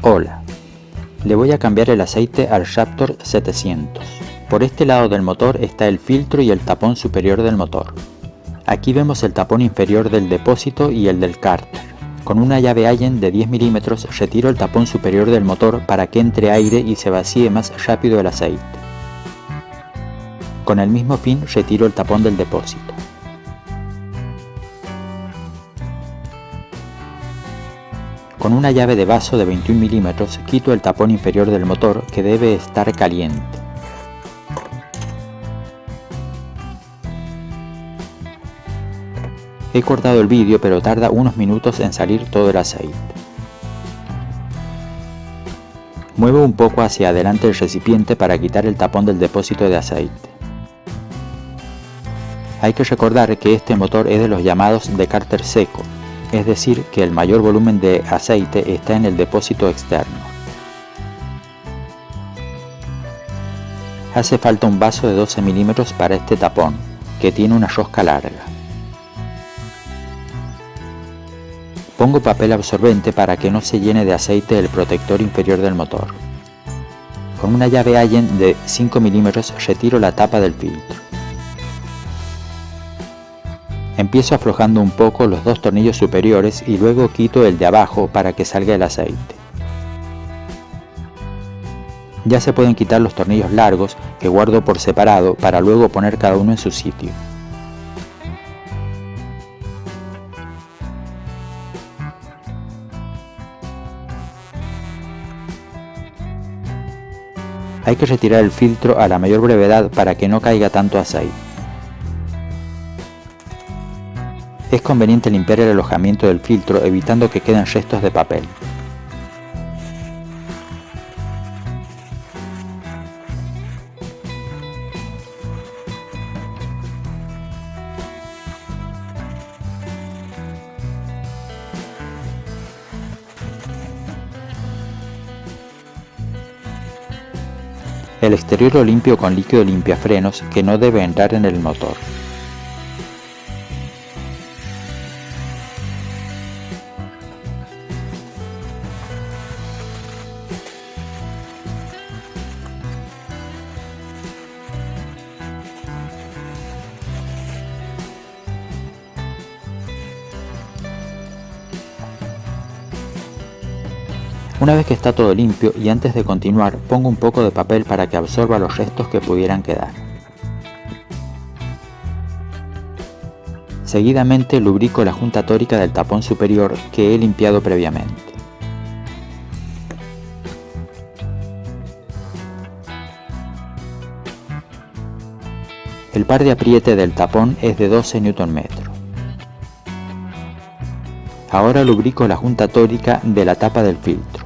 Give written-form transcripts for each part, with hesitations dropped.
Hola, le voy a cambiar el aceite al Raptor 700. Por este lado del motor está el filtro y el tapón superior del motor. Aquí vemos el tapón inferior del depósito y el del cárter. Con una llave Allen de 10 mm retiro el tapón superior del motor para que entre aire y se vacíe más rápido el aceite. Con el mismo fin retiro el tapón del depósito. Con una llave de vaso de 21 mm quito el tapón inferior del motor, que debe estar caliente. He cortado el vídeo, pero tarda unos minutos en salir todo el aceite. Muevo un poco hacia adelante el recipiente para quitar el tapón del depósito de aceite. Hay que recordar que este motor es de los llamados de cárter seco, es decir, que el mayor volumen de aceite está en el depósito externo. Hace falta un vaso de 12 mm para este tapón, que tiene una rosca larga. Pongo papel absorbente para que no se llene de aceite el protector inferior del motor. Con una llave Allen de 5 mm retiro la tapa del filtro. Empiezo aflojando un poco los dos tornillos superiores y luego quito el de abajo para que salga el aceite. Ya se pueden quitar los tornillos largos, que guardo por separado para luego poner cada uno en su sitio. Hay que retirar el filtro a la mayor brevedad para que no caiga tanto aceite. Es conveniente limpiar el alojamiento del filtro evitando que queden restos de papel. El exterior lo limpio con líquido limpiafrenos que no debe entrar en el motor. Una vez que está todo limpio y antes de continuar, pongo un poco de papel para que absorba los restos que pudieran quedar. Seguidamente lubrico la junta tórica del tapón superior que he limpiado previamente. El par de apriete del tapón es de 12 Nm. Ahora lubrico la junta tórica de la tapa del filtro.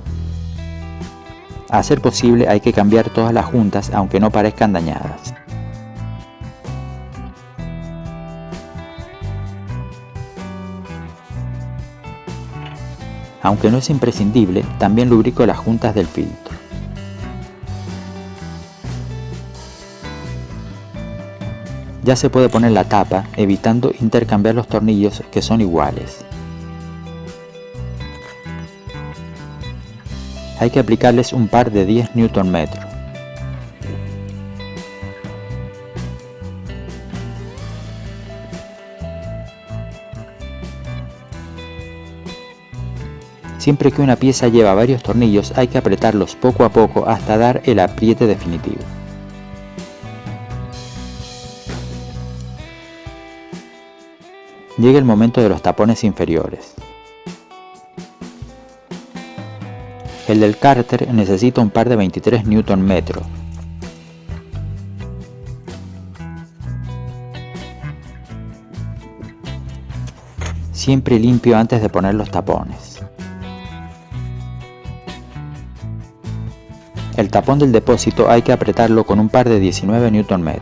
A ser posible hay que cambiar todas las juntas aunque no parezcan dañadas. Aunque no es imprescindible, también lubrico las juntas del filtro. Ya se puede poner la tapa, evitando intercambiar los tornillos que son iguales. Hay que aplicarles un par de 10 Nm. Siempre que una pieza lleva varios tornillos hay que apretarlos poco a poco hasta dar el apriete definitivo. Llega el momento de los tapones inferiores. El del cárter necesita un par de 23 Nm. Siempre limpio antes de poner los tapones. El tapón del depósito hay que apretarlo con un par de 19 Nm.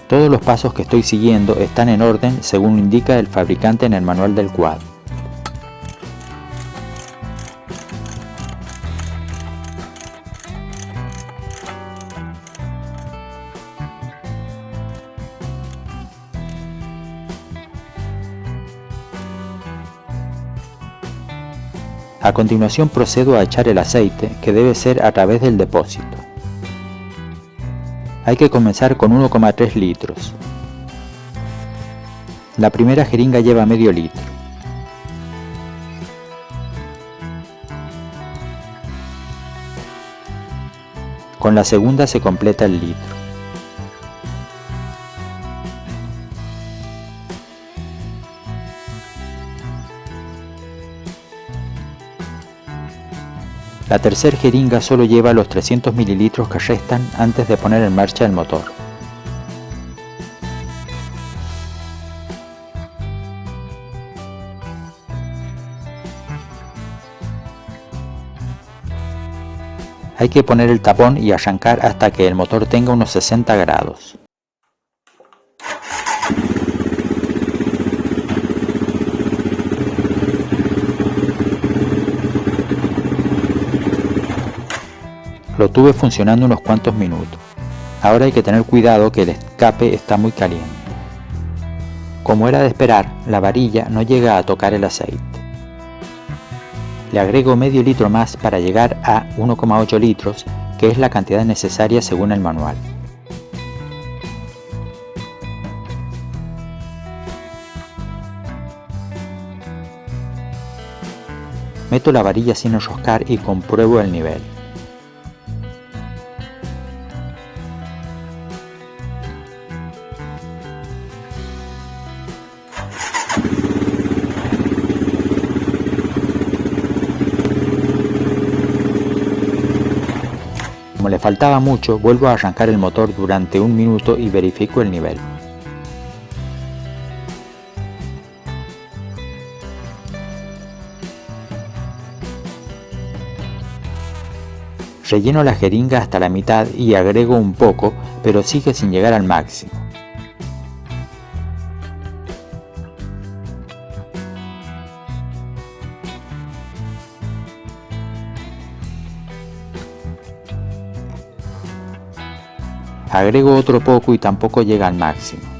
Todos los pasos que estoy siguiendo están en orden según indica el fabricante en el manual del cuadro. A continuación procedo a echar el aceite, que debe ser a través del depósito. Hay que comenzar con 1,3 litros. La primera jeringa lleva medio litro. Con la segunda se completa el litro. La tercera jeringa solo lleva los 300 mililitros que restan antes de poner en marcha el motor. Hay que poner el tapón y arrancar hasta que el motor tenga unos 60 grados. Lo tuve funcionando unos cuantos minutos. Ahora hay que tener cuidado que el escape está muy caliente. Como era de esperar, la varilla no llega a tocar el aceite. Le agrego medio litro más para llegar a 1,8 litros, que es la cantidad necesaria según el manual. Meto la varilla sin enroscar y compruebo el nivel. Como le faltaba mucho, vuelvo a arrancar el motor durante 1 minuto y verifico el nivel. Relleno la jeringa hasta la mitad y agrego un poco, pero sigue sin llegar al máximo. Agrego otro poco y tampoco llega al máximo.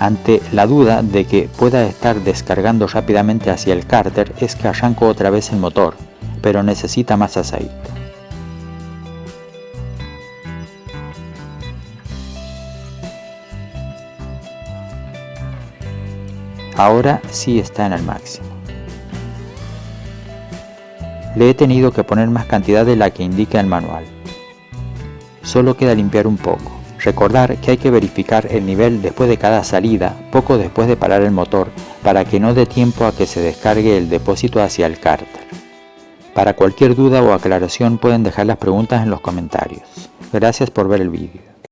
Ante la duda de que pueda estar descargando rápidamente hacia el cárter, es que arranco otra vez el motor, pero necesita más aceite. Ahora sí está en el máximo. Le he tenido que poner más cantidad de la que indica el manual. Solo queda limpiar un poco. Recordar que hay que verificar el nivel después de cada salida, poco después de parar el motor, para que no dé tiempo a que se descargue el depósito hacia el cárter. Para cualquier duda o aclaración pueden dejar las preguntas en los comentarios. Gracias por ver el vídeo.